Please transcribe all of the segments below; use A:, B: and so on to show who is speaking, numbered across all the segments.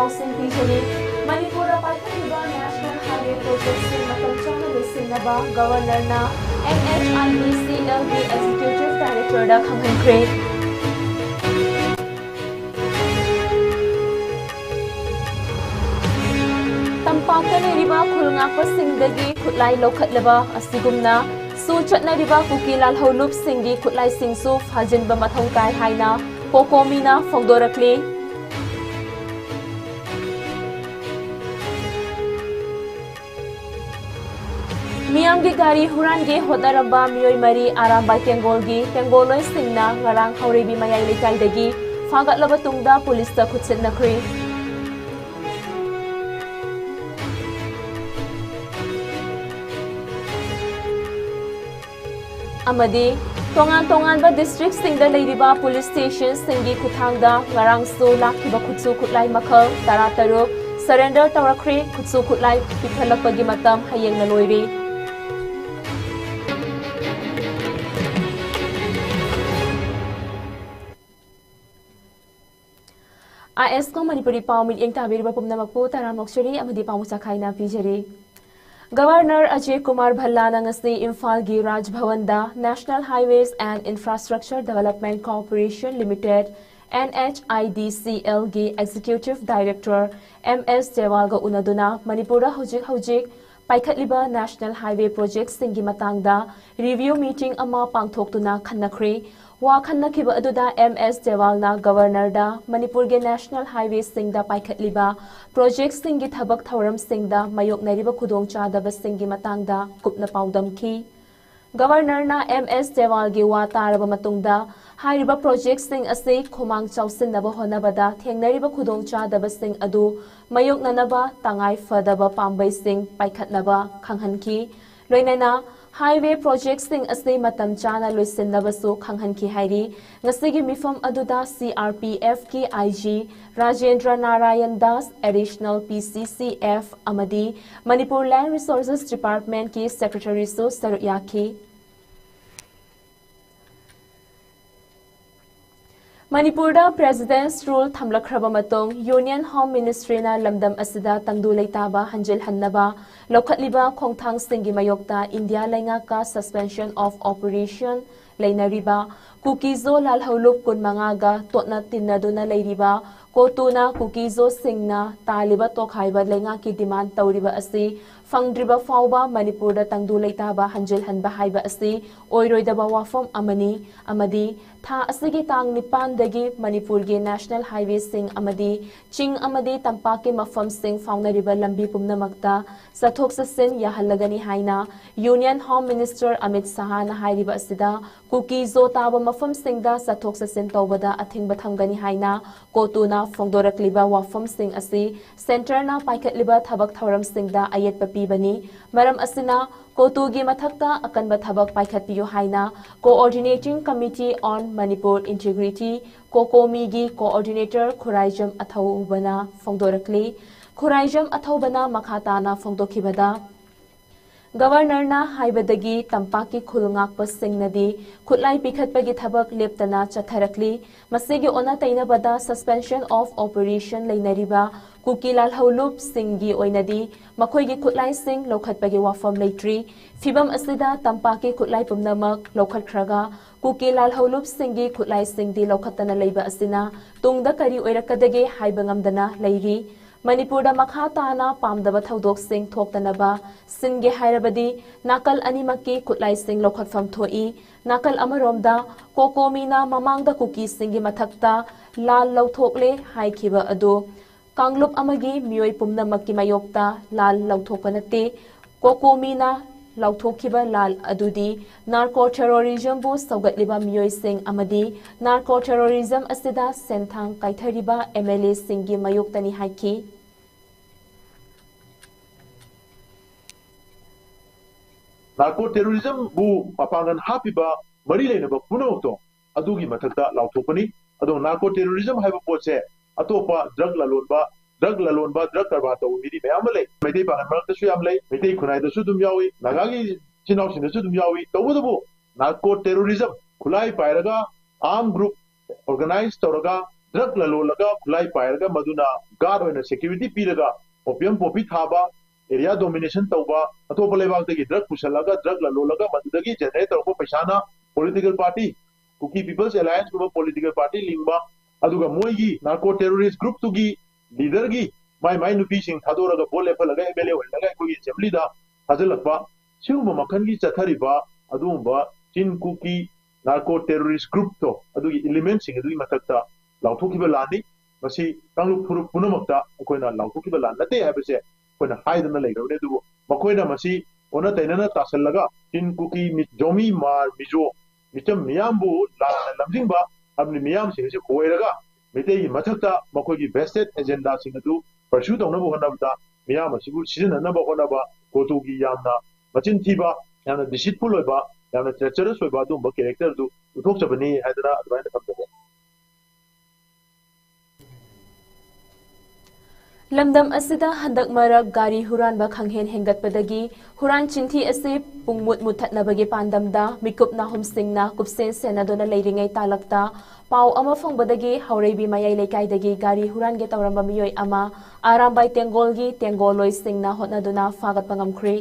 A: पाउसिंग पीछे Manipur पाइखलिबा national highway project से मतम चाना लिसिनबा गवर्नर ना NHIDCL की एग्जीक्यूटिव डायरेक्टर दा खंगखरे तंपाकता लेरिबा खुलंगापा सिंगदगी खुलाई लौखटलबा असिगुमना सु चटनरिबा कुकी लालहौलुप सिंगी खुलाई सिंगसु फाजिनबा मथौ ताय हाइना कोकोमीना फोंदोरक्ले मियाम की गाड़ी हुरान के होदरबा मियोय मरी आरामबाई तेंगोलगी तेंगोलोय सिंगना ngarang हौरेबी मयाय लेकाइदगी फागतलबा तुंगदा पुलिसता खुदसिननख्री अमदी तोंगान डिस्ट्रिक्ट सिंगदा लेरिबा पुलिस स्टेशन सिंगी खुथांगदा ngarang सु लाखिबा खुदसु खुदलाई मखल तरातरुक सरेंडर तवरख्री खुदसु खुदलाई पिखलकपगी मतम हयेंगना लोइरी ISCOM MANIPURI पाव मिलियंग ताबीरबा पुमनमकपु तरामोक्सरी अमदी पामुसा खाइना पिजरी गवर्नर अजय कुमार भल्लाना ngasi इम्फाल गी राजभवनदा national highways and infrastructure development corporation limited NHIDCL गी एग्जीक्यूटिव डायरेक्टर MS देवाल गा उनदुना मणिपुर हौजिक पाइखतलिबा नेशनल हाईवे प्रोजेक्ट सिंगी मतंगदा रिव्यू मीटिंग अमा पांगथोक्तुना खन्नख्री वा खन्नखिबा अदुदा MS देवालना गवर्नर दा मणिपुर गे नेशनल हाईवे सिंगदा पाइखतलिबा प्रोजेक्ट सिंगी थबक थौरम सिंगदा मायोकनरिबा खुदोंचादबा सिंगी मतंगदा कुपना पाउदमखी गवर्नर ना MS देवाल गे वा तारबा मतुंगदा हाइरिबा प्रोजेक्ट सिंग असे खुमांग चाउसिननबा होनबदा थेंगनरिबा खुदोंचादबा सिंग अदु मायोकननबा तंगाई फदबा पांबै सिंग पाइखतनबा खंगहनखी लोइनना हाईवे प्रोजेक्ट सिंग असे मतम चाना लोइसिनबसु खंगहनखी हाइरी ngasi मिफम अदुदा CRPF की IG Rajendra Narayan Das additional PCCF अमदी मणिपुर लैंड रिसोर्सेस डिपार्टमेंट की सेक्रेटरी सु सरुयाखी मणिपुर प्रेसिडेंट्स रूल थमलख्रबा मतों यूनियन होम मिनिस्ट्री ना लमदम असिदा तंगदु लेताबा हंजिल हन्नबा लौखतलिबा खोंथांग सिंगी मयोक्ता इंडिया लैंगा का suspension of operation लेनरिबा Kuki-Zo लालहौलुप कुनमंगागा तोटना तिन्नदुना लेरिबा कोतुना Kuki-Zo सिंगना तालिबा तोखाइबा लैंगा की डिमांड तौरिबा असि फंगद्रिबा फाउबा मणिपुर तंगदु लेताबा हंजिल हनबा हाइबा असि ओइरोइदबा वाफम अमनी अमदी था असगी तांग निपानदगी मणिपुर गे नेशनल हाईवे सिंग अमदी चिंग अमदी तंपाक के मफम सिंग फाउनरिबा लंबी पुमनमक्ता सथोक ससिन याहल्लगनी हाइना union home minister Amit Shah ना हाइरिबा असिदा कुकीजो ताबा मफम सिंगदा सथोक ससिन तौबदा अथिंग बथंगनी हाइना कोतुना फोंदोरक्लिबा वाफम सिंग असि सेंटर ना पाइखतलिबा थबक थौरम सिंगदा अयत पपीबनी मरम असिना कोतुगी मथक्ता अकनबा थबक पाइखतपियो हाइना coordinating committee on Manipur integrity कोकोमीगी कोऑर्डिनेटर खुराइजम अथौबना फोंदोरक्ली खुराइजम अथौबना मखाताना फोंदोखिबदा गवर्नर ना हाइबदगी तंपाकी खुलंगाकप सिंगनदी खुलाई पिखतपगी थबक लेप्तना चथरकली मसेगी ओना तैनबदा सस्पेंशन ऑफ ऑपरेशन लेनरिबा कुकी लालहौलुप सिंगी ओइनदी मखोइगी खुलाई सिंग लौखतपगी वाफम लेट्री फिबम असिदा तंपाकी खुलाई पुमनमक लौखतख्रगा कुकी लालहौलुप सिंगी खुलाई सिंगदी लौखतना लेबा असिना तुंगदा करी ओइरकदगे हाइबंगमदना लेरी मणिपुर मखा ताना पामदबा थौदोक सिंग थोक्तनबा सिंगे हाइरबदी नाकल अनिमकी खुलाई सिंग लौखतफम थोई नाकल अमरोमदा कोकोमीना ममांगदा कुकी सिंगी मथक्ता लाल लौथोकले हाइखिबा अदो कांगलुप अमगी मियोय पुमनमकी मयोक्ता लाल लौथोकनते कोकोमीना लौथोखिबा लाल अदुदी नार्को टेररिज्म बु सौगतलिबा मियोय सिंग अमदी नार्को टेररिज्म असिदा सेंथांग काइथरिबा MLA सिंगी मयोक्तनी हाइखी
B: नार्को टेररिज्म बु मपांगन हापिबा मरी लेनबा पुनोतो अदुगी मथक्ता लाउथोपनी अदो नार्को टेररिज्म हाइबा पोचे अतोपा ड्रग ललोनबा ड्रग करबा तो मिदी मयाम ले मेदे पान मरकसु याम ले मेदे खुनाइदसु दुम यावी नागागी चिनाउसिनसु दुम यावी तौबदबो नार्को टेररिज्म खुलाई पायरगा आर्म ग्रुप ऑर्गेनाइज तौरगा ड्रग ललोलगा खुलाई पायरगा मदुना गार्ड होना सिक्योरिटी पीरगा ओपियम पोपी थाबा एरिया डोमिनेशन तौबा अतोप लेबागदगी ड्रग पुसलगा ड्रग ललोलगा मदुदगी जनरेट तौबा पैसाना political party Kuki people's alliance को पॉलिटिकल पार्टी लिंबा अदुगा मोइगी नार्को टेररिस्ट ग्रुप तुगी लीडर गी माई माई नुपी सिंह थादोरगा बोल लेफलगा एमएलए होलगा कोई असेंबली दा हाजलकबा सिगुम मखन की चथरिबा अदुबा चिन कुकी नार्को टेररिस्ट ग्रुप तो अदुगी एलिमेंट सिंह अदुगी मथक्ता लाउथोकिबा लानी मसी कांगलुप फुरुप पुनमक्ता अखोइना लाउथोकिबा लान नते हाबसे अखोइना हाइदना लेगरबने दुबो मखोइना मसी ओना तैनना तासलगा चिन कुकी जोमी मार मिजो मिचम मियामबु लाना लमजिंगबा अपनी मियाम सिंह से होइरगा मिते मथक्ता मखोगी वेस्टेड एजेंडा सिंह अदु परस्यू तौनबो होनबदा मियाम असिबु सिजननबो होनबा कोटोगी यामना मचिन थीबा यामना डिसिटफुल होइबा यामना ट्रेचरस होइबा दुंबा कैरेक्टर दु उथोकचबनी हाइदना अदवाइना थम्बदे
A: लमदम असिदा हंदक मरक गारी हुरान बा खंगहेन हेंगतपदगी हुरान चिंथी असे पुंगमुत मुथतनबगे पांदमदा मिकुप नाहुम सिंगना कुपसेन सेनादोना लेरिंगै तालकता पाव अमा फंगबदगी हौरेबी मयाई लेकाइदगी गारी हुरान गे तौरंबा मियोय अमा आरामबाई तेंगोलगी तेंगोलोय सिंगना होतनदुना फागत पंगमख्री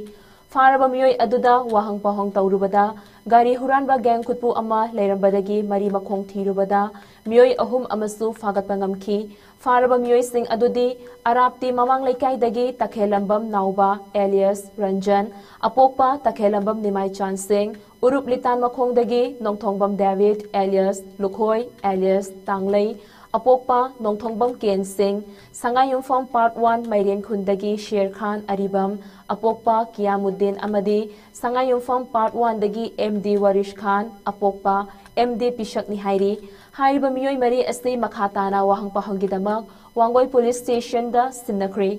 A: फारबा मियोय अदुदा वाहंग पहंग तौरुबदा गारी हुरानबा गैंग खुतपु अमा लेरंबदगी मरी मखोंग थीरुबदा मियोय अहुम अमसु फागत पंगमखी फारबा मियोय सिंग अदुदी अराप्ती ममांग लेकाइदगी तखेलंबम नाउबा एलियस रंजन अपोकपा तखेलंबम निमाई चांद सिंह उरुप लितान मखोंगदगी Nongthombam David alias Lukhoi alias Tanglei अपोकपा नोंथोंगबम केन सिंह संगायुमफम पार्ट 1 मैरेन खुंदगी शेर खान अरिबम अपोकपा कियामुद्दीन अमदी संगायुमफम पार्ट 1 दगी एमडी वरिश खान अपोकपा एमडी पिशक निहाइरी हाइरिबा मियोय मरी असि मखाताना वाहंग पहंगिदमक वांगोय पुलिस स्टेशन दा सिन्नख्री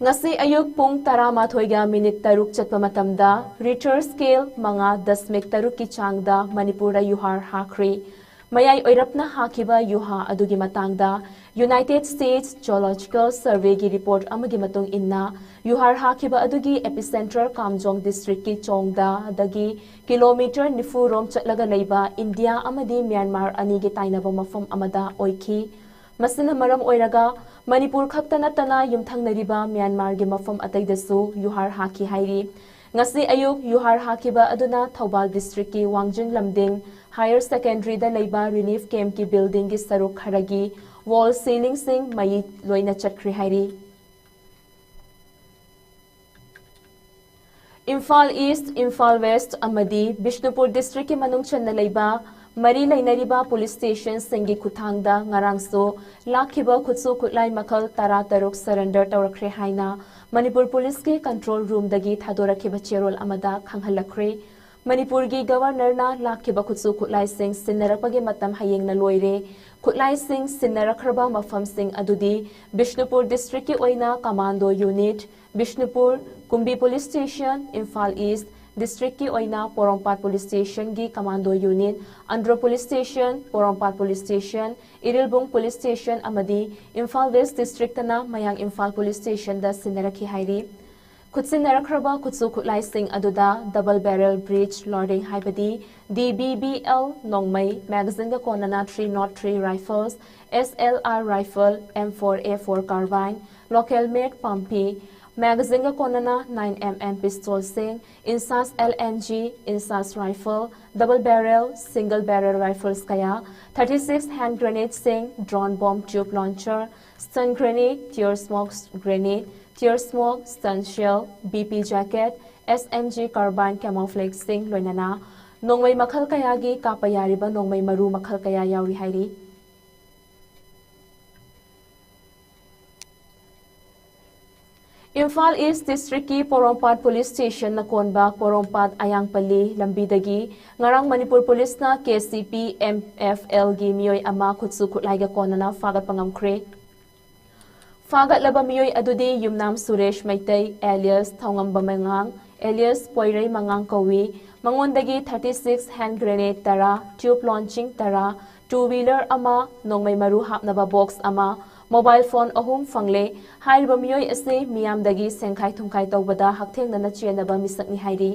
A: ngasi ayuk pung 12 minute taruk chatpa matamda Richter scale manga 10 taruk ki changda Manipura yuhar hakri mayai oirapna hakiba yuha adugi matangda United States Geological Survey gi report amagi matung inna yuhar hakiba adugi epicenter Kamjong district ki chongda dagi kilometer nifu rom chatlaga leiba India amadi Myanmar ani gi tainaba mafam amada oikhi masina maram oiraga Manipur khakta natana yumthangnariba Myanmar gi mafam ataidasu yuhar haki hairi ngasi ayuk yuhar hakiba aduna Thobal district ki Wangjing Lamding higher secondary da leiba relief camp ki building gi saruk kharagi wall ceiling sing mai loina chatkri hairi Imphal East Imphal West amadi Bishnupur district ki manung channa leiba Mari lainariba police station singi kuthangda ngarangso lakhiba khutsu khutlai makhal tara taruk surrender tawrakre haina Manipur police ke control room dagi thadorakhiba cherol amada khanghalakre Manipur gi governor na lakhiba khutsu khutlai sing sinnarakpage matam hayeng na loire khutlai sing sinnarakraba mafam sing adudi Bishnupur district ki oina commando unit Bishnupur Kumbi police station Imphal East District ki oina Porompat Police Station gi Commando Unit, Andhra Police Station, Porompat Police Station, Irilbung Police Station amadi Imphal West District na Mayang Imphal Police Station da sinaraki hairi. Kutsin narakraba kutsu kutlai sing aduda double barrel breech loading haibadi DBBL Nongmai magazine ga konana 303 rifles, SLR rifle, M4A4 carbine, local made pumpy Magazine ga konana 9mm pistol sing, insas LNG, insas rifle, double barrel, single barrel rifles kaya, 36 hand grenade sing, drone bomb tube launcher, stun grenade, tear smoke grenade, tear smoke, stun shell, BP jacket, SMG carbine camouflage sing loinana, nongmai makhal kaya gi kapayariba nongmai maru makhal kaya yauri hairi. Imphal East District ki Porompat Police Station na konba Porompat Ayangpali lambidagi ngarang Manipur Police na KCP MFL gi miyoy ama khutsu khutlai ga konana fagat pangamkre fagat laba miyoy adudi Yumnam Suresh Maitai alias Thongam Bamangang alias Poirei Mangang Kawi mangondagi 36 hand grenade tara tube launching tara two-wheeler ama nongmai maru hapnaba box ama mobile phone ahum fangle hairiba miyoy ase miyam dagi sengkhai thumkhai tawbada haktheng nana chenaba misakni hairi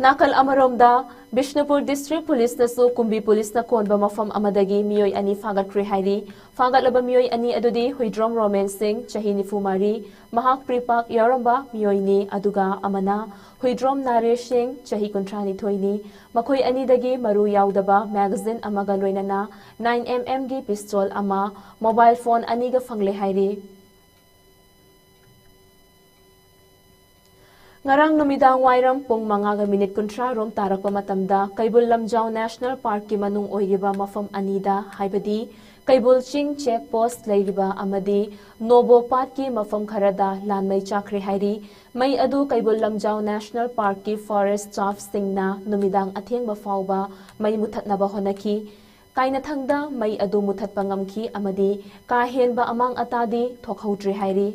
A: Nakal amaromda Bishnupur District Police nasu Kumbi Police na konba mafam amadagi miyoy ani fagatri hairi fagatlaba miyoy ani adudi Huidrom Roman Singh chahi nifumari mahak pripak yaramba miyoy ni aduga amana Huidrom Naresh Singh chahi kuntrani thoini makoy ani dagi maru yaudaba magazine amaga loinana 9mm gi pistol ama mobile phone ani ga fangle hairi Ngarang numidang wairam pung mga minute kontra rom tarak pamatamda Kaibul Lamjao National Park ki manung oiriba mafam anida haibadi Kaibul Ching Check Post leiriba amadi Nobo Pat ki mafam kharada lanmai chakri hairi may adu Kaibul Lamjao National Park ki forest staff singna numidang atheng bafawba may muthat na bahonaki kainathangda may adu muthat pangamki amadi kahen ba amang atadi thokhautri hairi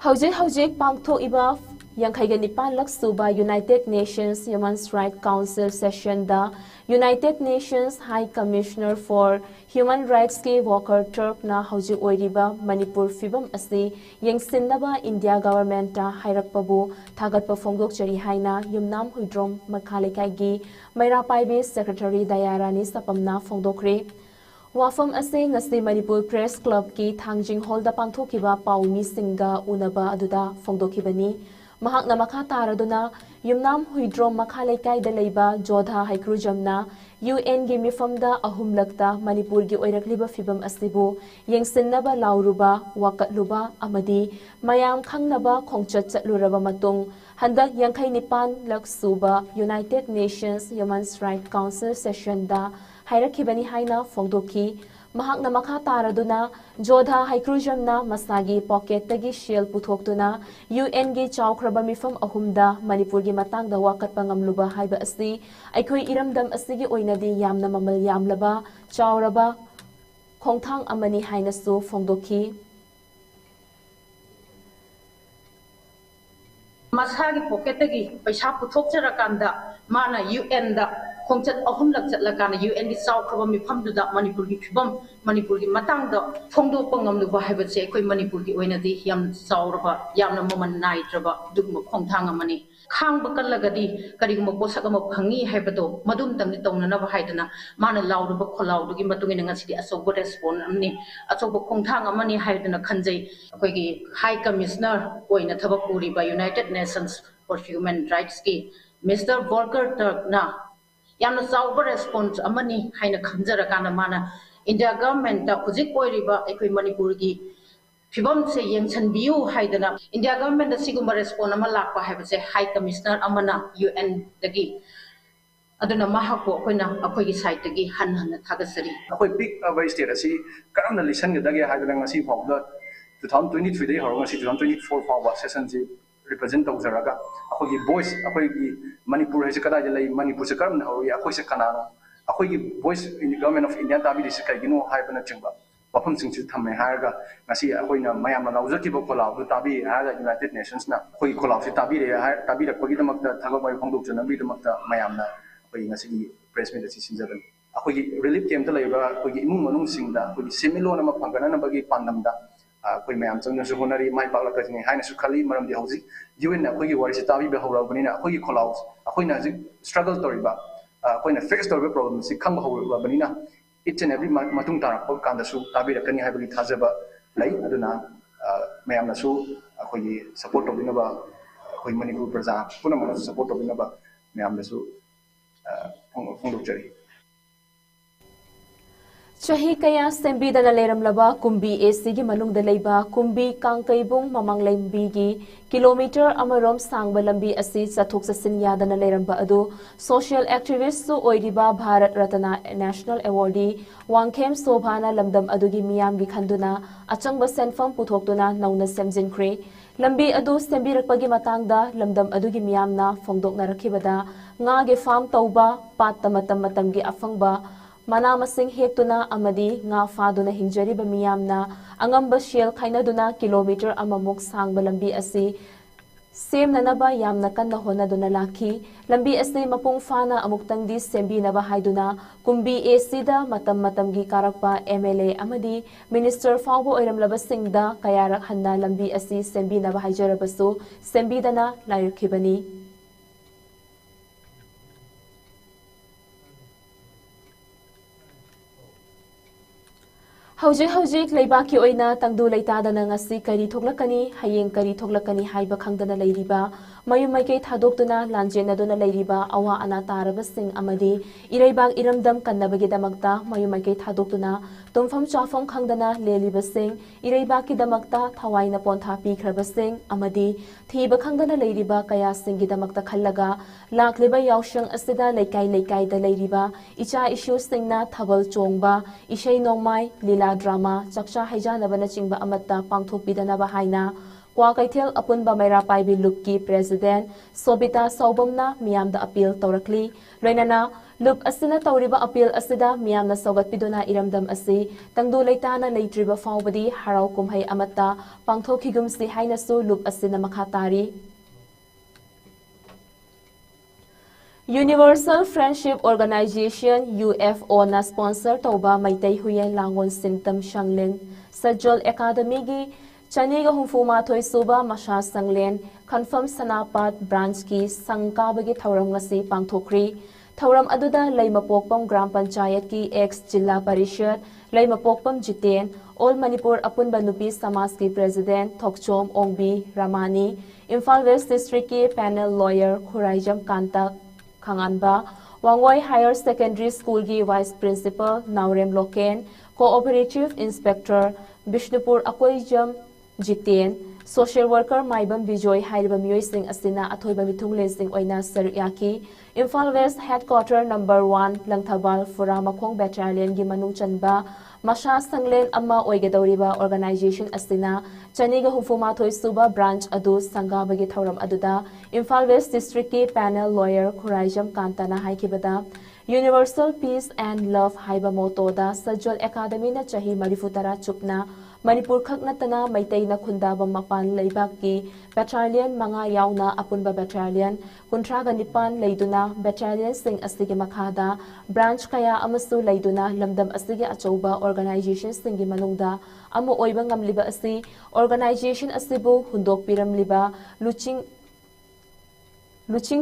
A: Hawjik pangtho iba Yangkhaigani lak suba United Nations Human Rights Council session da United Nations High Commissioner for Human Rights ki Walker Turk na hawjik oiriba Manipur fibam asi yengsinnaba India government ta hairakpabu thagatpa phongdok chari haina yumnam Huidrom Makhalekai gi Maira Paibe Secretary Dayarani sapamna phongdokre Wafam ase ngasi Manipur Press Club ki Thangjing Hall da pangthokiba paumi singa unaba aduda phongdokibani mahakna makha taraduna yumnam Huidrom Makhalaikai da leiba Jodha Haikrujamna UN gi mifamda ahumlakta Manipur gi oirakliba fibam asibu yengsinnaba lauruba wakatluba amadi mayam khangnaba khongchat chatluraba matung handak 29 lak suba United Nations Human Rights Council session da Hairakibani haina phongdoki mahakna makha taraduna Jodha Haikrujamna masagi pocket tagi shield puthoktuna UN gi chawkhraba mifam ahumda Manipur gi matangda wakat pangamluba haiba asi aikoi iramdam asigi oinadi yamna mamal yamlaba chawraba khongthang amani haina su phongdoki
C: Masagi pocket tagi paisa puthokcharakanda mana UN da khongchat ahum lak chatlakana UN gi chawkhraba mifam duda Manipur gi phibam Manipur gi matang da phongdo pangam lu ba haiba che koi Manipur gi oinadi yam chawraba yamna maman naitraba dugma khongthang amani khang bakal lagadi kariguma posak ama phangi haibado madum tangni tongnana ba haidana mana lauruba kholaw dugi matungina ngasidi asobo respond amni asobo khongthang amani haidana khanjai koi gi high commissioner oina thabak puri ba United Nations for Human Rights ki Mr. Volker Turk na yamna chawba response amani haina khamjara kana mana India government ta hujik oiriba ekoi Manipur gi Fibam se yengchan biu haidana India government da sigumba response ama lakpa haibase high commissioner amana UN dagi aduna mahako koina akoi gi site dagi han thagasari
D: akoi big state asi karamna listen ga dagi haidana ngasi phawda 2023 dai horong asi 2024 phawba session ji represent tawjaraga akoi gi voice akoi gi Manipur hai se kada lei Manipur se karamna hori akoi se kanano akoi gi voice in the government of India tabi dis kai gino haibana chingba wafam singchu thamme haga ngasi akoina mayam na uzaki bo kholaw du tabi haga United Nations na khoi kholaw si tabi re tabi ra kogi damakta thagak bai phongdok chana bi damakta mayam na khoi ngasi press meet si sinjadan akoi relief camp ta leiba khoi imung manung singda khoi semilo na ma phangana na bagi pandam da khoi mayam changna su honari mai pakla ka jini haina su khali maram di hauji UN na khoi wari si tabi be hawra bani na khoi kholaw akoi na ji struggle toriba khoi na face toriba problem si khang hawra bani na each and every matung tarak pag kanda su tabi rakani hai bagi thajaba lai aduna mayam na su akoi support obina ba akoi Manipur praja puna mana support obina ba mayam na su phongdok chari
A: Chahi kaya sembi da naleram laba kumbi AC gi manung da leiba kumbi kangkaibung mamang lembi gi kilometer amarom sangba lambi asi chathok chasin ya da naleram ba adu social activist su oiriba Bharat Ratna National Awardee Wangkhem Sobhana lamdam adu gi miyam gi khanduna achangba senfam puthokduna nauna semjinkhre lambi adu sembi rakpagi matangda lamdam adu gi miyamna phongdok na rakhibada nga ge farm tauba pat matam gi afangba Mana masing hektuna amadi nga faduna hinjariba miyamna angamba shell khainaduna kilometer amamuk sangba lambi asi semnanaba yamna kanna honaduna lakhi lambi ase mapung fana amuktangdi sembinaba haiduna kumbi acda matamgi karakpa MLA amadi minister fawbo oiramlaba singda kayarak hanna lambi asi sembinaba haijarabasu sembidana lairkhibani Hojik leibaki oina tangdu leitada ngasi kari thoklakani hayeng kari thoklakani haiba khangdana leiriba mayum maikei thadokduna lanjenaduna leiriba awa ana taraba sing amadi ireibak iramdam kannabagi damakta mayum maikei thadokduna tumfam chafam khangdana leliba sing ireibaki damakta thawaina pontha pikhraba sing amadi thiba khangdana leiriba kaya singi damakta khallaga lakliba yawshang asida leikai da leiriba icha issue singna thabal chongba ishei nongmai lila drama chaksha haijanabana chingba amatta pangthokpidanaba haina kwa kaithel apunba maira paibi lupki president Sobita Saubamna miyamda appeal tawrakli loinana lup asina tawriba appeal asida miyamna saugatpiduna iramdam asi tangdu leitana leitriba fawbadi harau kumhai amatta pangthokhigumsi hainasu lup asina makhatari Universal Friendship Organization UFO na sponsor tauba maitai huyen langon sintam shanglen Sajol Academy gi chaniga humfuma thoi suba masha sanglen confirm sanapat branch ki sangkabagi thauram ngasi pangthokri thauram aduda leimapokpam gram panchayat ki ex jilla parishad leimapokpam jiten All Manipur apunba nupi samas ki president Thokchom Ongbi Ramani Imphal West District ki panel lawyer Khuraijam Kantak Khanganba Wangwai Higher Secondary School ki Vice Principal Naurem Loken Cooperative Inspector Bishnupur Akoijam Jiten Social Worker Maibam Bijoy Hairiba Myoising Asina Athoiba Mithuglensing Oina Saryaki Imphal West Headquarter Number 1 Langthabal Furamakong Battalion gi Manung Chanba Masha Sanglen Amma Oigadoriba Organization Asina Chaniga Humfuma Thoi Suba Branch Adu Sangabagi Thauram Aduda Imphal West District ki panel lawyer Khuraijam Kantana Haikibada Universal Peace and Love Haiba Motoda Sajol Academy na Chahi Marifutara Chupna Manipur Khaknatana Maitai na Khundaba Mapan Leibak ki Battalion Manga Yauna Apunba Battalion Kuntraga Nipan Leiduna Battalion Sing Asigi Makhada Branch Kaya Amasu Leiduna Lamdam Asigi Achauba Organization Singi Manungda Amu Oiba Ngamliba Asi Organization Asibu Hundok Piramliba Luching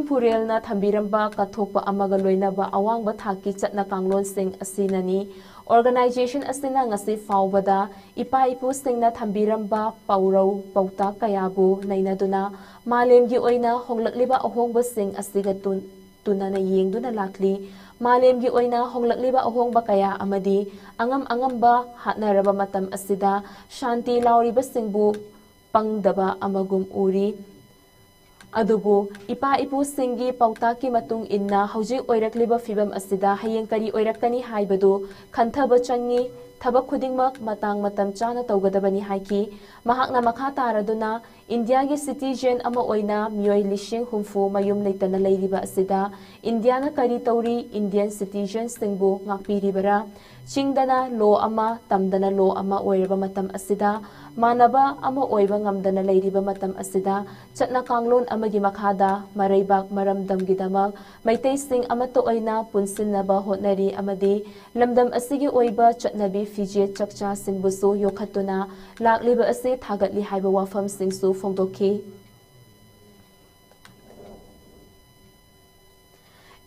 A: Purel na Thambiramba Kathokpa Amaga Loinaba Awangba Thaki Chatna Kanglon Sing Asinani Organization asina ngasi fawbada ipa ipu singna thambiramba paurau pauta kayabu nainaduna malemgi oina honglakliba ahongba sing asiga tunana yengduna lakli malemgi oina honglakliba ahongba kaya amadi angamba hatnaraba matam asida shanti lauriba singbu pangdaba amagum uri Adubu ipa ipu singi pauta ki matung inna hauji oirakliba fibam asida hayeng kari oirakani haibadu khanthaba changi thabak khudingmak matang matam chana tawgadabani haiki mahakna makha taraduna India gi citizen ama oina mioi lishing humfu mayum leitana leiriba asida India na kari tauri Indian citizen singbu ngakpiribara chingdana lo ama tamdana lo ama oiraba matam asida manaba ama oiba ngamdana leiriba matam asida chatna kanglon amagi makhada maraibak maramdam gidamak maitai sing amato oina punsinnaba hotnari amadi lamdam asigi oiba chatnabi fije chakcha singbusu yokhatuna lakliba ase thagatli haiba wafam singsu fongdoki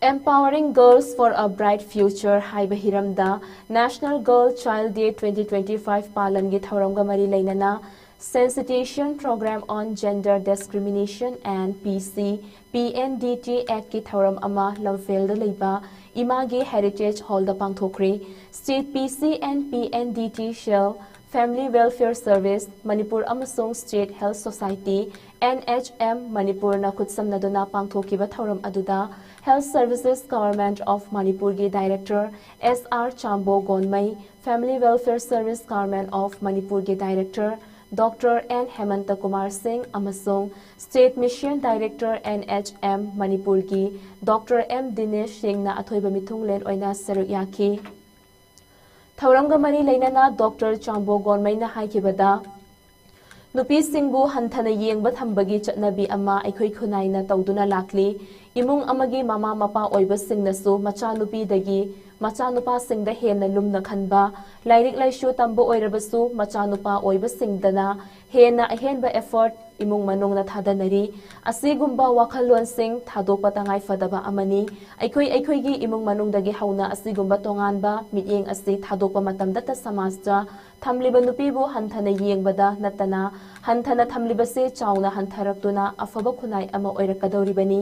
A: Empowering Girls for a Bright Future Haiba Hiramda National Girl Child Day 2025 Palan gi thauramga mari leinana Sensitization Program on Gender Discrimination and PNDT Act ki thauram ama lamfel da leiba imagi Heritage Hall da pangthokri State PC and PNDT Shell Family Welfare Service Manipur amasong State Health Society NHM Manipur na khutsamna duna pangthokiba thauram aduda Health Services Government of Manipur gi Director SR Chambo Gonmai Family Welfare Service Government of Manipur gi Director Dr. N. Hemanta Kumar Singh amasong State Mission Director NHM Manipur gi Dr. M. Dinesh Singh na athoiba mithunglen oina saruk yaki Thauramga mari leinana Dr. Chambo Gonmai na haikibada ꯅꯨꯄꯤꯁꯤꯡꯕꯨ ꯍꯟꯊꯅ ꯌꯦꯡꯕ ꯊꯝꯕꯒꯤ ꯆꯠꯅꯕꯤ ꯑꯃ ꯑꯩꯈꯣꯏ ꯈꯨꯟꯅꯥꯏꯅ ꯇꯧꯗꯨꯅ ꯂꯥꯛꯂꯤ꯫ ꯏꯃꯨꯡ ꯑꯃꯒꯤ ꯃꯃꯥ ꯃꯄꯥ ꯑꯣꯏꯕꯁꯤꯡꯅꯁꯨ ꯃꯆꯥꯅꯨꯄꯤꯗꯒꯤ ꯃꯆꯥꯅꯨꯄꯥꯁꯤꯡꯗ ꯍꯦꯟꯅ ꯂꯨꯝꯅ ꯈꯟꯕ, ꯂꯥꯏꯔꯤꯛ ꯂꯥꯏꯁꯨ ꯇꯝꯕ ꯑꯣꯏꯔꯕꯁꯨ ꯃꯆꯥꯅꯨꯄꯥ ꯑꯣꯏꯕꯁꯤꯡꯗꯅ ꯍꯦꯟꯅ ꯑꯍꯦꯟꯕ ꯑꯦꯐꯔꯠ ꯏꯃꯨꯡ ꯃꯅꯨꯡꯅ ꯊꯥꯗꯅꯔꯤ꯫ ꯑꯁꯤꯒꯨꯝꯕ ꯋꯥꯈꯜꯂꯣꯟꯁꯤꯡ ꯊꯥꯗꯣꯛꯄ ꯇꯉꯥꯏꯐꯗꯕ ꯑꯃꯅꯤ꯫ ꯑꯩꯈꯣꯏꯒꯤ ꯏꯃꯨꯡ ꯃꯅꯨꯡꯗꯒꯤ ꯍꯧꯅ ꯑꯁꯤꯒꯨꯝꯕ ꯇꯣꯉꯥꯟꯕ ꯃꯤꯠꯌꯦꯡ ꯑꯁꯤ ꯊꯥꯗꯣꯛꯄ ꯃꯇꯝꯗꯇ ꯁꯃꯥꯖꯇ ꯊꯝꯂꯤꯕ ꯅꯨꯄꯤꯕꯨ ꯍꯟꯊꯅ ꯌꯦꯡꯕꯗ ꯅꯠꯇꯅ ꯍꯟꯊꯅ ꯊꯝꯂꯤꯕꯁꯤ ꯆꯥꯎꯅ ꯍꯟꯊꯔꯛꯇꯨꯅ ꯑꯐꯕ ꯈꯨꯟꯅꯥꯏ ꯑꯃ ꯑꯣꯏꯔꯛꯀꯗꯧꯔꯤꯕꯅꯤ꯫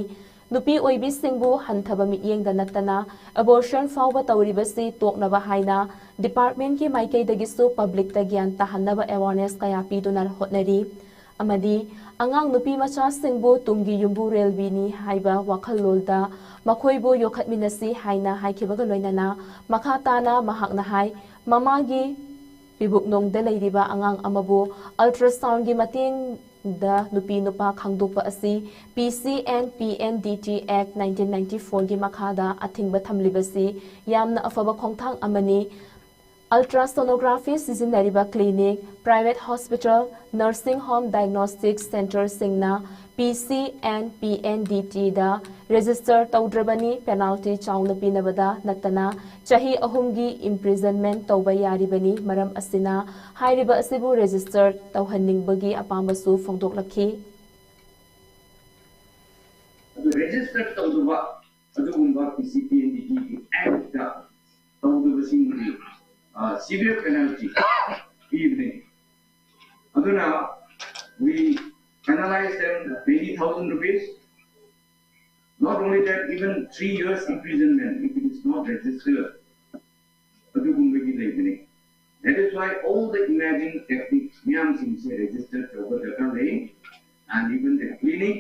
A: ꯅꯨꯄꯤ ꯑꯣꯏꯕꯤꯁꯤꯡꯕꯨ ꯍꯟꯊꯕ ꯃꯤꯠꯌꯦꯡꯗ ꯅꯠꯇꯅ ꯑꯦꯕꯣꯔꯁꯟ ꯐꯥꯎꯕ ꯇꯧꯔꯤꯕꯁꯤ ꯇꯣꯛꯅꯕ ꯍꯥꯏꯅ ꯗꯤꯄꯥꯔꯠꯃꯦꯟꯠꯀꯤ ꯃꯥꯏꯀꯩꯗꯒꯤꯁꯨ ꯄꯕ꯭ꯂꯤꯛꯇ ꯒ꯭ꯌꯥꯟ ꯇꯥꯍꯟꯅꯕ ꯑꯦꯋꯥꯔꯅꯦꯁ ꯀꯌꯥ ꯄꯤꯗꯨꯅ ꯍꯣꯠꯅꯔꯤ꯫ ꯑꯃꯗꯤ ꯑꯉꯥꯡ ꯅꯨꯄꯤ ꯃꯆꯥꯁꯤꯡꯕꯨ ꯇꯨꯡꯒꯤ ꯌꯨꯝꯕꯨꯔꯦꯜꯕꯤꯅꯤ ꯍꯥꯏꯕ ꯋꯥꯈꯜꯂꯣꯟꯗ ꯃꯈꯣꯏꯕꯨ ꯌꯣꯛꯈꯠꯃꯤꯟꯅꯁꯤ ꯍꯥꯏꯅ ꯍꯥꯏꯈꯤꯕꯒ ꯂꯣꯏꯅꯅ ꯃꯈꯥ ꯇꯥꯅ ꯃꯍꯥꯛꯅ ꯍꯥꯏ ꯃꯃꯥꯒꯤ ꯄꯤꯕꯨꯛꯅꯨꯡꯗ ꯂꯩꯔꯤꯕ ꯑꯉꯥꯡ ꯑꯃꯕꯨ ꯑꯜꯇ꯭ꯔꯥꯁꯥꯎꯟꯒꯤ ꯃꯇꯦꯡꯗ ꯅꯨꯄꯤ ꯅꯨꯄꯥ ꯈꯪꯗꯣꯛꯄ ꯑꯁꯤ PC&PNDT Act 1994ꯒꯤ ꯃꯈꯥꯗ ꯑꯊꯤꯡꯕ ꯊꯝꯂꯤꯕꯁꯤ ꯌꯥꯝꯅ ꯑꯐꯕ ꯈꯣꯡꯊꯥꯡ ꯑꯃꯅꯤ꯫ ꯑꯜꯇ꯭ꯔꯥꯁꯣꯅꯣꯒ꯭ꯔꯥꯐꯤ ꯁꯤꯖꯤꯟꯅꯔꯤꯕ clinic, private hospital, nursing home diagnostic ꯁꯦꯟꯇꯔꯁꯤꯡꯅ PC&PNDTꯗ ꯔꯦꯖꯤꯁꯇꯔ ꯇꯧꯗ꯭ꯔꯕꯅꯤ ꯄꯦꯅꯥꯜꯇꯤ ꯆꯥꯎꯅ ꯄꯤꯅꯕꯗ ꯅꯠꯇꯅ ꯆꯍꯤ 3ꯒꯤ ꯏꯝꯄ꯭ꯔꯤꯖꯟꯃꯦꯟꯠ ꯇꯧꯕ ꯌꯥꯔꯤꯕꯅꯤ꯫ ꯃꯔꯝ ꯑꯁꯤꯅ ꯍꯥꯏꯔꯤꯕ ꯑꯁꯤꯕꯨ ꯔꯦꯖꯤꯁꯇꯔ ꯇꯧꯍꯟꯅꯤꯡꯕꯒꯤ ꯑꯄꯥꯝꯕꯁꯨ ꯐꯣꯡꯗꯣꯛꯂꯛꯈꯤ꯫
E: ꯔꯦꯖꯤꯁꯇꯔ ꯇꯧꯗꯕ ꯑꯗꯨꯒꯨꯝꯕ PC&PNDTꯒꯤ act ꯇꯧꯗꯕꯁꯤꯡꯒꯤ severe penalty pibne aduna we penalize them 20,000 rupees. Not only that, even 3 years imprisonment if it is not registered. That is why all the imaging techniques miyam sing se registered over the lane, and even the clinic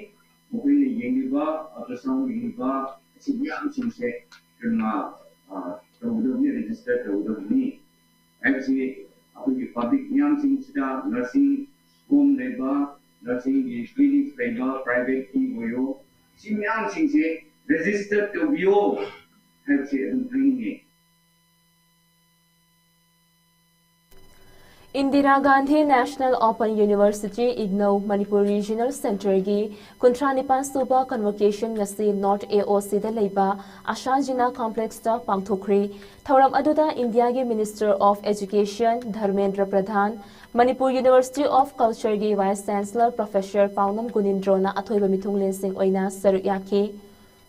E: open the yengiba ultrasound yengiba miyam sing se kena registered over the actually public nursing home labor, nursing clinics labor, private oyo registered to bio
A: Indira Gandhi National Open University IGNOU Manipur Regional Center gi 39 suba convocation ngasi North AOC da leiba Ashajina Complex ta pangthokri. Thauram aduda India gi Minister of Education Dharmendra Pradhan, Manipur University of Culture gi Vice Chancellor Professor Paunam Gunindro na athoiba mithunglen sing oina saruk yaki.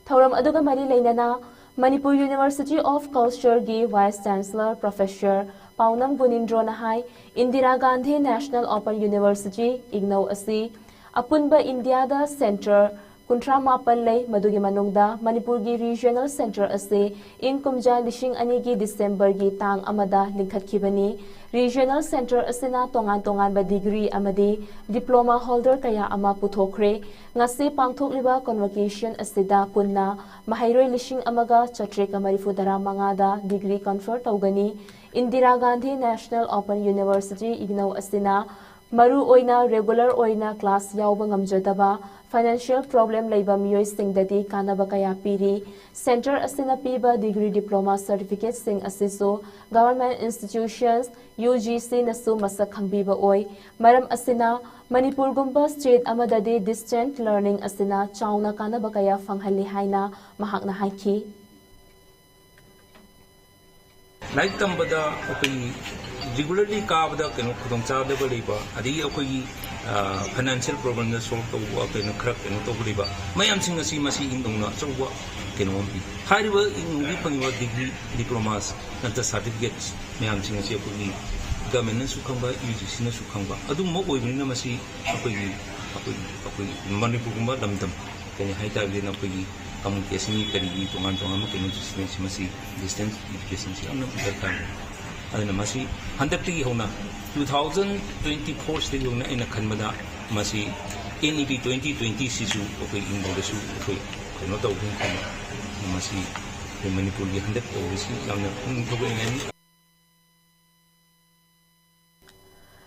A: Thauram aduga mari leinana Manipur University of Culture gi Vice Chancellor Professor Paunam Gunindro na hai Indira Gandhi National Open University IGNOU asi apunba India da center 38 lei madugi manungda Manipur gi regional center asi ing kumja 2002 gi December gi tang amada lingkhatkibani. Regional center asina tongan ba degree amadi diploma holder kaya ama puthokre. Ngasi pangthokliba convocation asida punna mahairoi 1994 da degree confer tawgani. Indira Gandhi National Open University IGNOU asina maru oina regular oina class yauba ngamjadaba financial problem leiba miyoi singdadi kanaba kaya piri. Center asina piba degree diploma certificate sing asiso government institutions UGC nasu masak khangbiba oi. Maram asina Manipur gumba state amadadi distant learning asina chauna kanaba kaya fanghalli haina mahakna haiki.
F: Like tambada regularly kaabda keno khudong chaabda baliba adi akoi financial problem na solve to keno khrak keno to baliba mayam sing asi masi indongna chawwa keno ambi hariba ingi pangwa degree diplomas nanta certificates mayam sing asi akoi government na sukhangba UGC na sukhangba adu mo oibina masi akoi Manipur gumba damdam kene haita bina akoi communication kari tongan mo keno distance masi distance education si amna dharkar aduna masi handakti hona 2024 stage hona ina khanmada masi NEP 2020 sisu okoi ingbodasu okoi keno tawhun khama masi Manipur gi handak obisi amna thogoi ngani.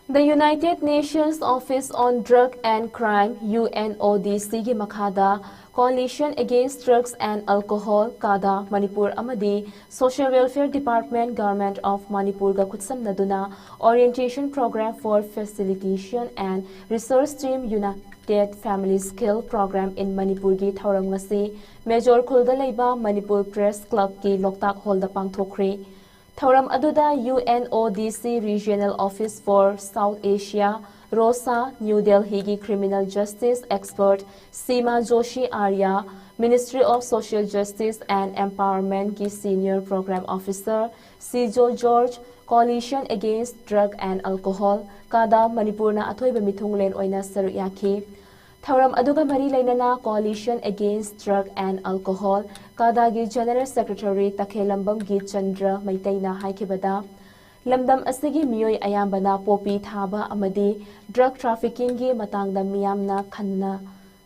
A: The United Nations Office on Drug and Crime UNODC gi makhada Coalition Against Drugs and Alcohol kada Manipur amadi Social Welfare Department Government of Manipur ga khutsamnaduna Orientation Program for Facilitation and Research Stream United Family Skill Program in Manipur gi thauram ngasi Major Khulda leiba Manipur Press Club ki Loktak Hall da pangthokre Thauram aduda UNODC Regional Office for South Asia Rosa New Delhi gi Criminal Justice Expert Seema Joshi Arya Ministry of Social Justice and Empowerment ki Senior Program Officer Sijo George Coalition Against Drug and Alcohol kada Manipur na athoiba mithunglen oina saru yakhi Thauram aduga mari lainana Coalition Against Drug and Alcohol kadagi General Secretary Takhelambam gi Chandra Maitaina haikibada Lamdam asigi miyoi ayambana popi thaba amadi drug trafficking gi matangda miyamna khanna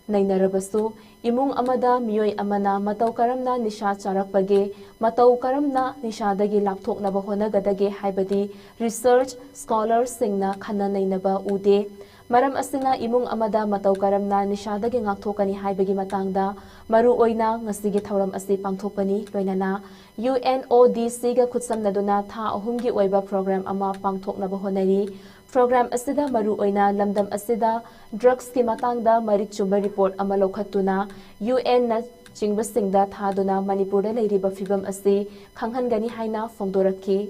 A: nainarabasu imung amada miyoi amana matau karamna nisha charakpage matau karamna nishadagi lapthoknaba honagadage haibadi research scholars singna khanna nainaba ude Maram asina imung amada matau karamna nishadagi ngakthokani haibagi matangda maru oina ngasigi thauram asi pangthokpani loinana UNODC ga khutsamnaduna tha ahumgi oiba program ama pangthoknaba honari program asida maru oina lamdam asida drugs ki matangda marik chumba report ama lokhatuna UN na chingbasingda thaduna Manipur da leiriba fibam asi khanghangani haina fongdoraki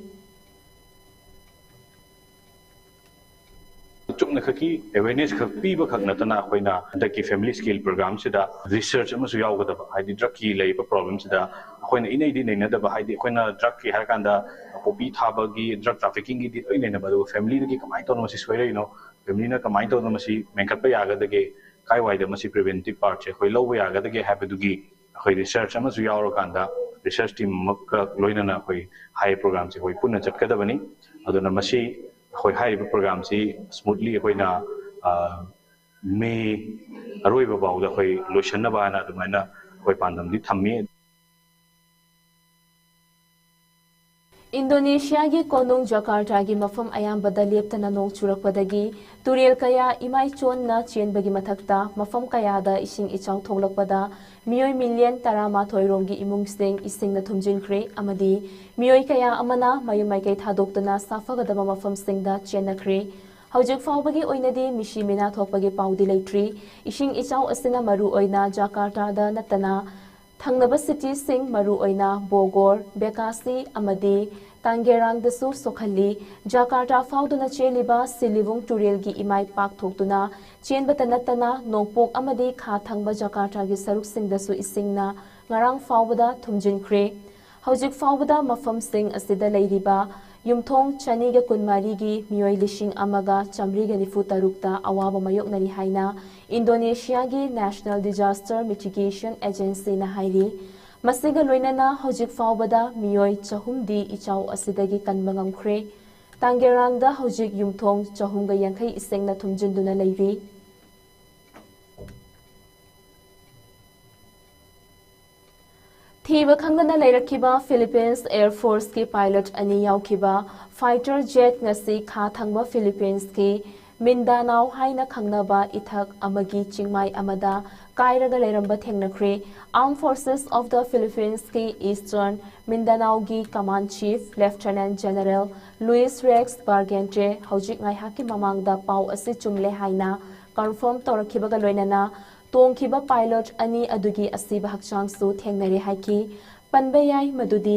G: chukna khaki awareness khak piba khak natana khoina daki family skill program sida research amasu yawgada haidi drug ki leiba problem sida khoina inai di naina da haidi khoina drug ki harkanda popi thaba gi drug trafficking gi di naina ba family gi kamai to no masi soire family na kamai to no masi menkap ya ga dage kai wai da masi preventive part che khoi lowa ya ga dage habi dugi khoi research amasu yawro kanda research team makka loina na khoi high program che khoi punna chatkada bani aduna masi khoi hai program si smoothly khoina me aroi ba baw da khoi lotion na ba na dumaina khoi pandam di thammi
A: Indonesia gi konung Jakarta gi mafam ayambada leptana nong churakpadagi turel kaya imai chon na chenbagi mathakta mafam kaya da ising ichau tholakpada miyoi million tarama thoirom gi imung ising na thumjinkhre amadi miyoi kaya amana mayumai kai thadoktana safagadaba mafam singda chenakre Hojik faubagi oinadi mishi mina thokpagi paudi leitri ising ichau asina maru oina Jakarta da natana Thangnaba city sing maru oina Bogor, Bekasi, amadi Tangerang dasu sokhali Jakarta fauduna cheliba silivung turel gi imai pak thoktuna chenbata natana nongpok amadi kha thangba Jakarta gi saruk sing dasu isingna ngarang faubada thumjinkhre hojik faubada mafam sing asida leiriba Yumthong chaniga kunmari gi miyoi lishing amaga chamriga nifu tarukta awaba mayoknani haina Indonesia gi National Disaster Mitigation Agency na hairi masiga loinana hojik faubada miyoi chahumdi ichau asidagi kanbangamkhre Tangerangda hojik yumthong chahumga yankhai isengna thumjinduna leiri Thiba khangana leirakhiba Philippines Air Force ki pilot ani yaukhiba fighter jet ngasi kha thangba Philippines ki Mindanao haina khangnaba ithak amagi chingmai amada kairaga leiramba thengnakhre Armed Forces of the Philippines ki Eastern Mindanao gi Command Chief Lieutenant General Luis Rex Bargente hojik ngai haki mamangda pau asi chumle haina confirm torakhiba ga loinana Tongkiba pilot ani adugi asiba hakchang su thengnare haiki panbayai madudi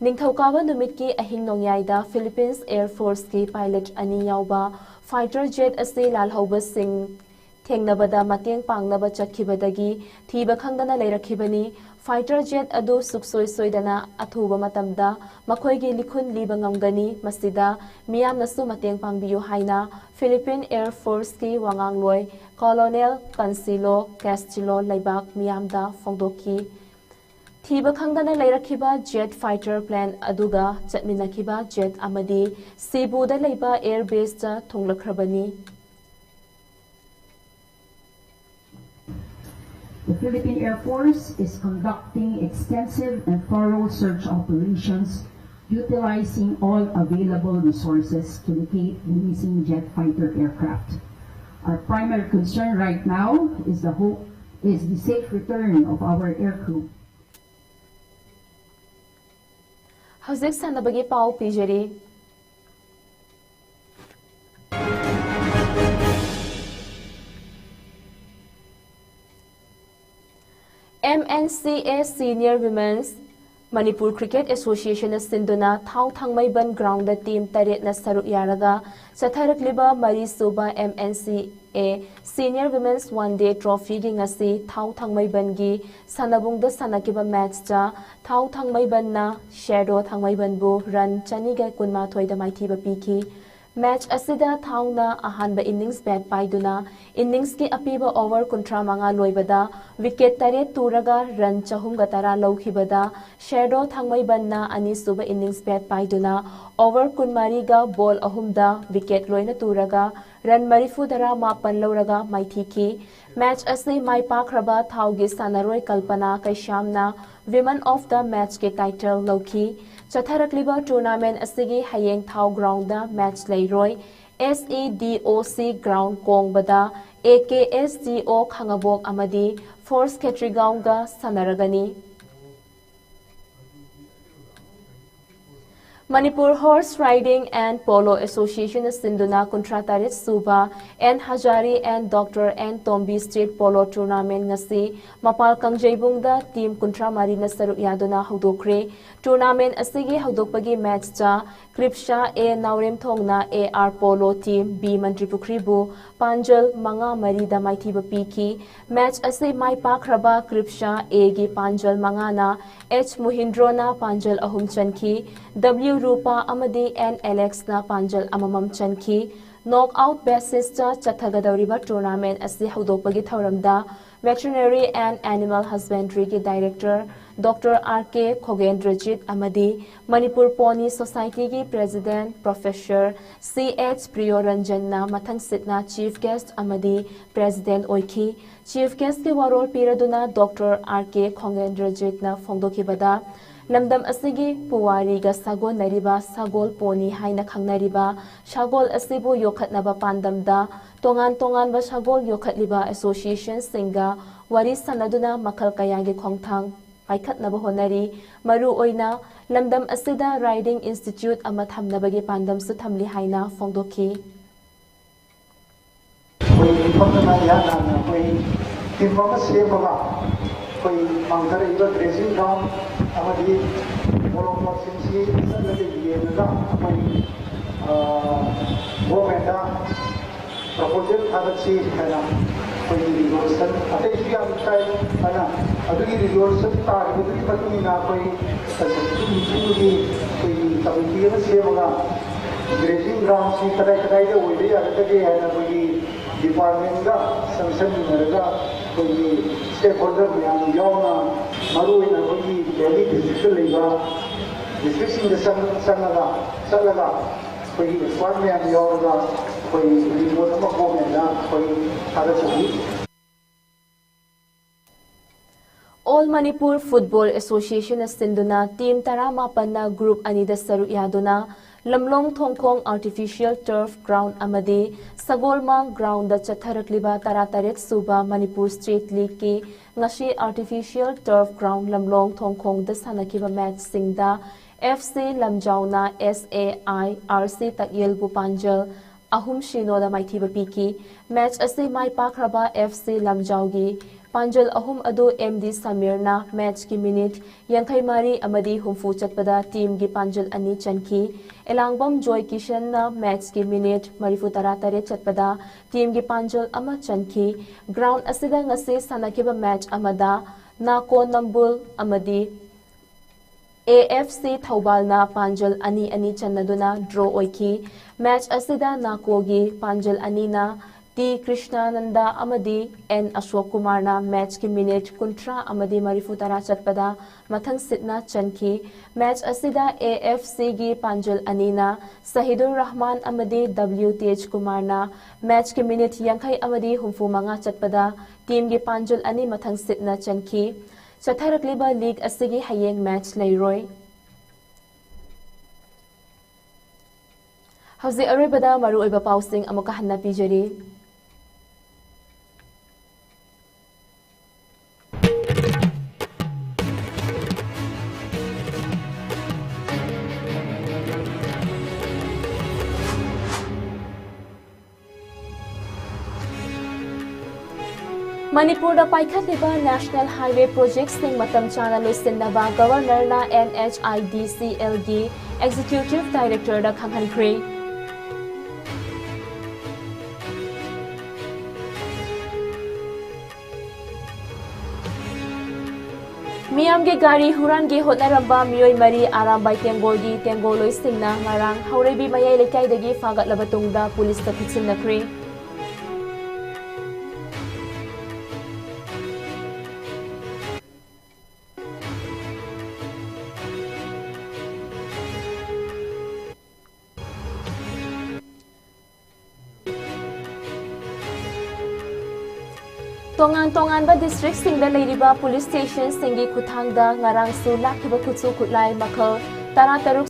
A: ningthaukawa numit ki ahing nongyai Philippines Air Force ki pilot ani yauba fighter jet asi lalhauba sing thengnabada mateng pangnaba chakhibadagi thiba khangdana leirakhibani fighter jet adu suksoi soidana athuba matamda makhoigi likhun liba ngamgani masida miyamnasu mateng pangbiyu haina Philippine Air Force ki wangangloi Colonel Cancelo Castillo Laibak miyamda fongdoki Thiba khangdana leirakhiba jet fighter plane aduga chatminakhiba jet amadi Cebu da leiba air base ta thonglakhrabani
H: The Philippine Air Force is conducting extensive and thorough search operations utilizing all available resources to locate the missing jet fighter aircraft. Our primary concern right now is the safe return of our aircrew.
A: Hauzik sanabagi pau pijari. MNCA Senior Women's Manipur Cricket Association Sinduna Thau Thangmaiban Ground Team Taret na Saruk Yaraga Satharakliba Mari Suba MNCA Senior Women's One Day Trophy gi ngasi Thau Thangmaiban gi sanabungda sanakiba match cha Thau Thangmaiban na Shadow Thangmaiban bu run chaniga kunma thoida maithiba piki match asida Thauna ahanba innings bat paiduna innings ki apiba over kuntra manga loibada wicket tare turaga run chahum gatara laukhibada Shadow Thangmaiban na ani suba innings bat paiduna over kunmari ga ball ahumda wicket loina turaga run marifu dara mapan lauraga maithiki match asli mai pakraba Thaugi sanaroi Kalpana Kaishamna Women of the Match ke title lauki Chatharakliba tournament asigi hayeng Thau ground da match leiroi SEDOC ground Kongbada AKSDO Khangabok amadi Force Ketrigaon ga sanaragani Manipur Horse Riding and Polo Association Sinduna Kontratarit Suba N Hajari and Dr. N Tombi State Polo Tournament ngasi Mapal Kangjaybungda Team Kontra Marina Saruk Yaduna Haudokre Tournament asigi haudokpagi match cha Kripsha A Naurem Thongna AR Polo Team B Mantripukribu Panjal Manga Marida Maithiba Piki match asi mai pakraba Kripsha A gi Panjal Mangana H Muhindrona Panjal Ahum Chanki W Rupa Amadi and Alex na Panjal Amamam Chanki knockout basis cha Chathagadauriba tournament asi haudokpagi thauramda Veterinary and Animal Husbandry ki Director Dr. R.K. Khogendrajit Amadi Manipur Pony Society ki President Professor C.H. Priyoranjan na mathang sitna Chief Guest Amadi President Oiki Chief Guest ki warol piraduna Dr. R.K. Khogendrajit na Fongdoki Bada Lamdam asigi puwari ga sagol nariba sagol pony haina khangnariba sagol asibu yokhatnaba pandamda tongan ba sagol yokhatliba association singa wari sanaduna makal kayagi khongthang paikhatnaba honari maru oina lamdam asida riding institute ama thamnabagi pandam su thamli haina fongdoki
I: koi mangkar iba dressing gown amadi bolong sinsi lagi dia naga koi government proposal ada si kana koi resolution ate siya kai kana adui resolution tar budi patuni na koi sesudi koi committee na siya mga dressing gown si kadai de wili ada ke hai na koi department ga sanction naga koi stakeholder yang yauna maru ina koi Delhi district leba district in the salaga koi squad yang yauna koi report ma ko na koi ada sahi
A: All Manipur Football Association Sinduna Team Tarama Panna Group Anida Saru Yaduna Lamlong Thongkong Artificial Turf Ground Amadi Sagolmang Ground da Chatharakliba Tarataret Suba Manipur State League ki ngashi Artificial Turf Ground Lamlong Thongkong da sanakiba match singda FC Lamjauna SAI RC Takyel Bupanjal Ahum Shino da Maithiba Piki match ase mai pakraba FC Lamjaugi Panjal ahum adu MD Samirna match ki minute yankai mari amadi humfu chatpada team gi Panjal ani chanki Elangbam Joy Kishan na match ki minute marifu taratare chatpada team gi Panjal ama chanki ground asida ngase sanakiba match amada Nako Nambul amadi AFC Thobal na Panjal ani channaduna draw oiki match asida Nako gi Panjal ani na T. Krishnananda Amadi N. Ashok Kumar na match ki minute kuntra Amadi Marifutara Chatpada Mathang Sitna Chanki match asida AFC gi Panjal Anina Sahidur Rahman Amadi WTH Kumar na match ki minute Yankai Amadi Humfu Manga Chatpada team gi Panjal Ani Mathang Sitna Chanki Chatharakliba League asigi hayeng match Leroy Hauzi aroibada maru oiba pausing amuka hanna pijari. Manipur da paikhatliba National Highway Projects sing matam chana loisinaba Governor na NHIDCL gi Executive Director da khanghankhri. Miyam ge gari huran ge hotnaramba miyoi mari arambai tengol gi tengol loisingna ngarang haurebi mayai lekai dagi fagat labatungda police ta khitsinnakhri. Tongan ba district singda leiriba police station singi kuthangda ngarang su lakiba kutsu kutlai makhal tara taruk